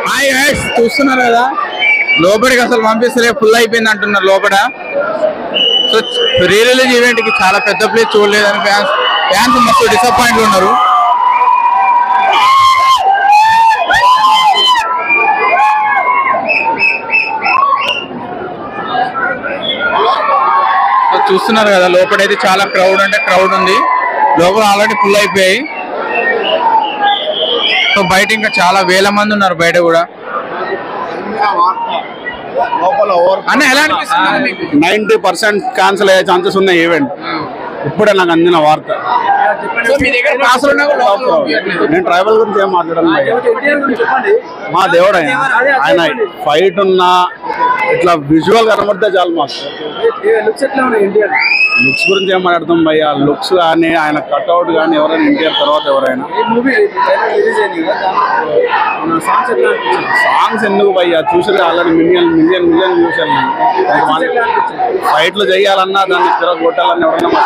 Hi guys, చూస్తున్నారు కదా లోపలికి అసలు పంపిస్తలే, ఫుల్ అయిపోయింది అంటున్నారు లోపల. సో రీ రిలీజ్ ఈవెంట్ కి చాలా పెద్ద ప్లేస్ చూడలేదని ఫ్యాన్స్ మస్తు డిసప్పాయింట్ ఉన్నారు. చూస్తున్నారు కదా లోపలైతే చాలా క్రౌడ్ అంటే క్రౌడ్ ఉంది. లోపల ఆల్రెడీ ఫుల్ అయిపోయాయి. సో బయట ఇంకా చాలా వేల మంది ఉన్నారు బయట కూడా. అన్న ఎలా అనిపిస్తుంది? 90% క్యాన్సిల్ అయ్యే ఛాన్సెస్ ఉన్నాయి ఈవెంట్. ఇప్పుడే నాకు అందిన వార్త. నేను ట్రైబల్ గురించి ఏం మాట్లాడాను, మా దేవుడు ఆయన ఫైట్ ఉన్నా ఇట్లా విజువల్ కనబడితే చాలు మాకు. లుక్స్ గురించి ఏం మాట్లాడతాం భయ్యా, లుక్స్ కానీ ఆయన కట్అవుట్ కానీ ఎవరైనా ఎన్టీఆర్ తర్వాత ఎవరైనా. సాంగ్స్ ఎందుకు భయ్యా, చూసి ఆల్రెడీ మిలియన్ చూసాను. ఫైట్లు చేయాలన్నా దాన్ని తిరగొట్టాలన్నా ఎవరైనా